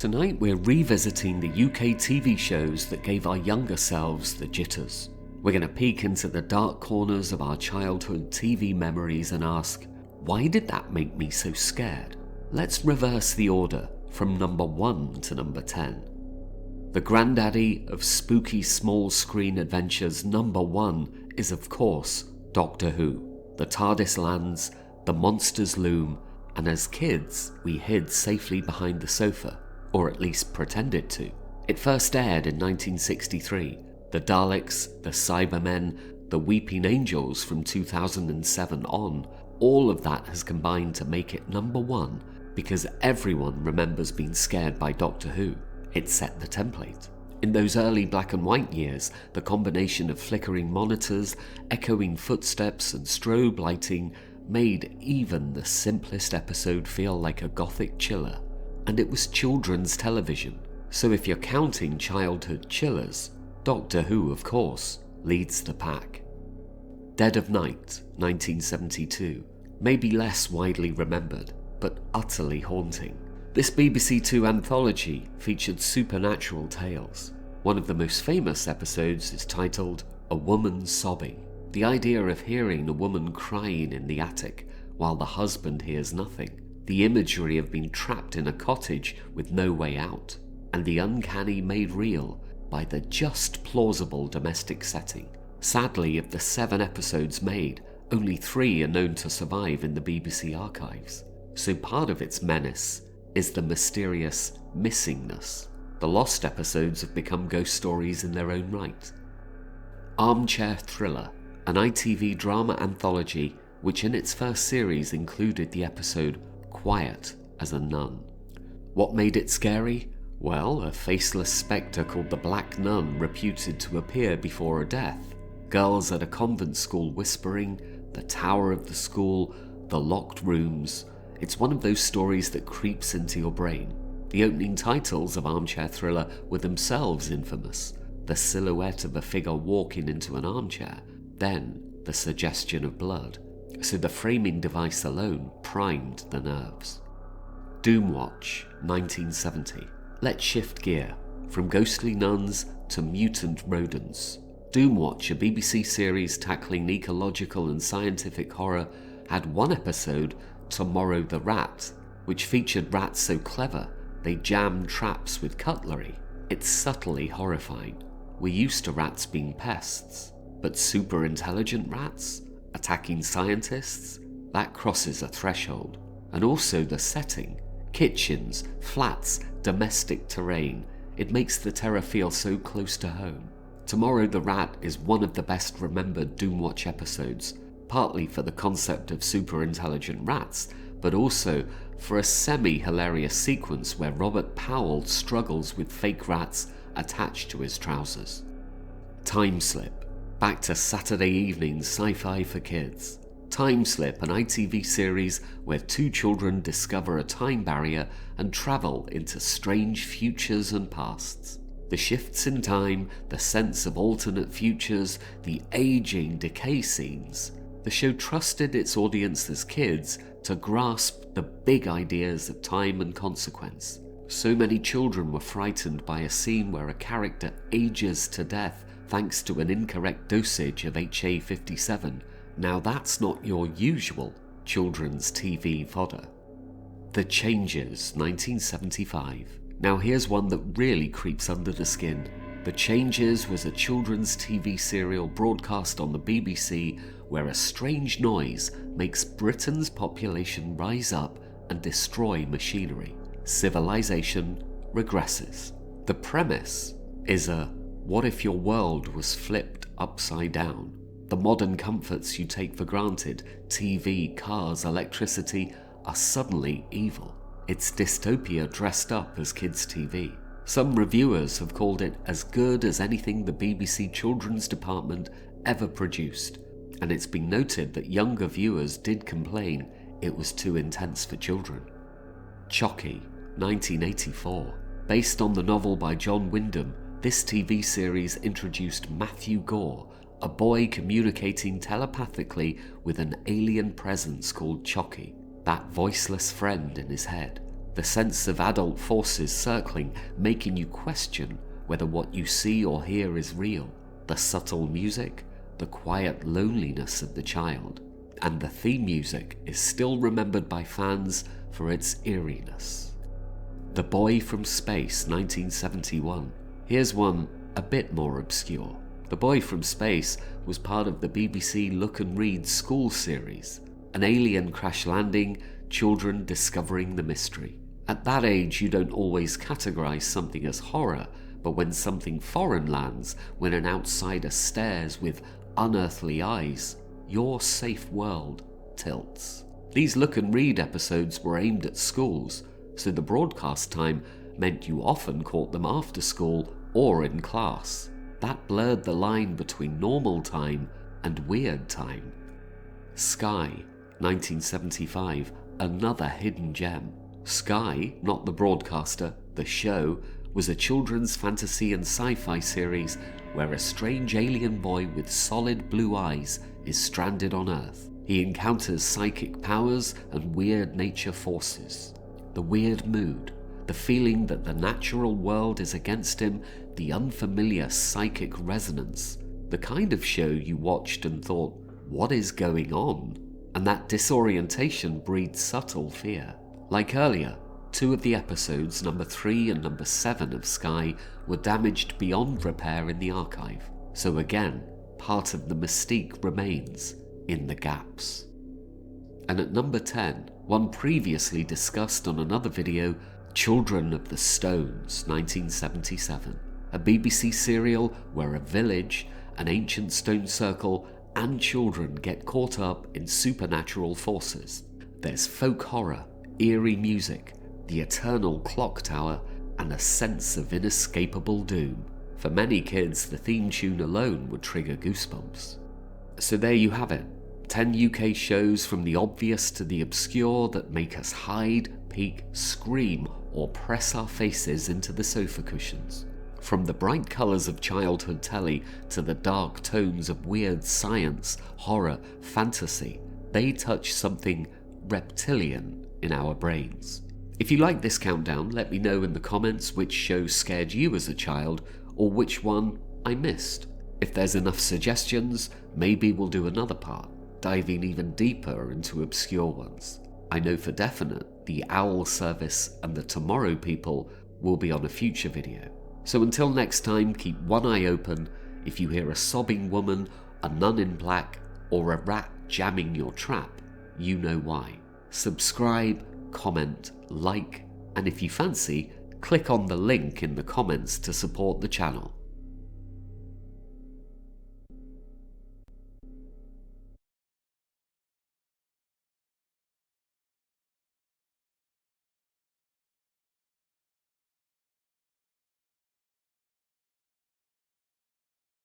Tonight we're revisiting the UK TV shows that gave our younger selves the jitters. We're going to peek into the dark corners of our childhood TV memories and ask, why did that make me so scared? Let's reverse the order from number 1 to number 10. The granddaddy of spooky small screen adventures, number 1 is of course Doctor Who. The TARDIS lands, the monsters loom, and as kids we hid safely behind the sofa, or at least pretended to. It first aired in 1963. The Daleks, the Cybermen, the Weeping Angels from 2007 on, all of that has combined to make it number 1 because everyone remembers being scared by Doctor Who. It set the template. In those early black and white years, the combination of flickering monitors, echoing footsteps and strobe lighting made even the simplest episode feel like a gothic chiller. And it was children's television, so if you're counting childhood chillers, Doctor Who, of course, leads the pack. Dead of Night, 1972, may be less widely remembered, but utterly haunting. This BBC Two anthology featured supernatural tales. One of the most famous episodes is titled A Woman Sobbing. The idea of hearing a woman crying in the attic while the husband hears nothing. The imagery of being trapped in a cottage with no way out. And the uncanny made real by the just plausible domestic setting. Sadly, of the 7 episodes made, only 3 are known to survive in the BBC archives. So part of its menace is the mysterious missingness. The lost episodes have become ghost stories in their own right. Armchair Thriller, an ITV drama anthology which in its first series included the episode Quiet as a Nun. What made it scary? Well, a faceless spectre called the Black Nun reputed to appear before a death. Girls at a convent school whispering, the tower of the school, the locked rooms. It's one of those stories that creeps into your brain. The opening titles of Armchair Thriller were themselves infamous. The silhouette of a figure walking into an armchair, then the suggestion of blood. So the framing device alone primed the nerves. Doomwatch, 1970. Let's shift gear, from ghostly nuns to mutant rodents. Doomwatch, a BBC series tackling ecological and scientific horror, had one episode, Tomorrow the Rat, which featured rats so clever they jammed traps with cutlery. It's subtly horrifying. We're used to rats being pests, but super intelligent rats attacking scientists? That crosses a threshold. And also the setting. Kitchens, flats, domestic terrain. It makes the terror feel so close to home. Tomorrow the Rat is one of the best remembered Doomwatch episodes, partly for the concept of super intelligent rats, but also for a semi-hilarious sequence where Robert Powell struggles with fake rats attached to his trousers. Timeslip. Back to Saturday evening sci-fi for kids. Timeslip, an ITV series where 2 children discover a time barrier and travel into strange futures and pasts. The shifts in time, the sense of alternate futures, the aging decay scenes. The show trusted its audience as kids to grasp the big ideas of time and consequence. So many children were frightened by a scene where a character ages to death thanks to an incorrect dosage of HA57. Now that's not your usual children's TV fodder. The Changes, 1975. Now here's one that really creeps under the skin. The Changes was a children's TV serial broadcast on the BBC where a strange noise makes Britain's population rise up and destroy machinery. Civilization regresses. The premise is what if your world was flipped upside down? The modern comforts you take for granted, TV, cars, electricity, are suddenly evil. It's dystopia dressed up as kids' TV. Some reviewers have called it as good as anything the BBC Children's Department ever produced, and it's been noted that younger viewers did complain it was too intense for children. Chocky, 1984. Based on the novel by John Wyndham, this TV series introduced Matthew Gore, a boy communicating telepathically with an alien presence called Chocky, that voiceless friend in his head. The sense of adult forces circling, making you question whether what you see or hear is real. The subtle music, the quiet loneliness of the child. And the theme music is still remembered by fans for its eeriness. The Boy from Space, 1971. Here's one a bit more obscure. The Boy from Space was part of the BBC Look and Read school series. An alien crash landing, children discovering the mystery. At that age, you don't always categorize something as horror, but when something foreign lands, when an outsider stares with unearthly eyes, your safe world tilts. These Look and Read episodes were aimed at schools, so the broadcast time meant you often caught them after school or in class. That blurred the line between normal time and weird time. Sky, 1975, another hidden gem. Sky, not the broadcaster, the show, was a children's fantasy and sci-fi series where a strange alien boy with solid blue eyes is stranded on Earth. He encounters psychic powers and weird nature forces. The weird mood, the feeling that the natural world is against him, the unfamiliar psychic resonance, the kind of show you watched and thought, what is going on? And that disorientation breeds subtle fear. Like earlier, 2 of the episodes, number 3 and number 7 of Sky, were damaged beyond repair in the archive. So again, part of the mystique remains in the gaps. And at number 10, one previously discussed on another video, Children of the Stones, 1977. A BBC serial where a village, an ancient stone circle, and children get caught up in supernatural forces. There's folk horror, eerie music, the eternal clock tower, and a sense of inescapable doom. For many kids, the theme tune alone would trigger goosebumps. So there you have it, 10 UK shows from the obvious to the obscure that make us hide, peek, scream, or press our faces into the sofa cushions. From the bright colours of childhood telly to the dark tones of weird science, horror, fantasy, they touch something reptilian in our brains. If you like this countdown, let me know in the comments which show scared you as a child or which one I missed. If there's enough suggestions, maybe we'll do another part, diving even deeper into obscure ones. I know for definite the Owl Service and the Tomorrow People will be on a future video. So until next time, keep one eye open. If you hear a sobbing woman, a nun in black, or a rat jamming your trap, you know why. Subscribe, comment, like, and if you fancy, click on the link in the comments to support the channel.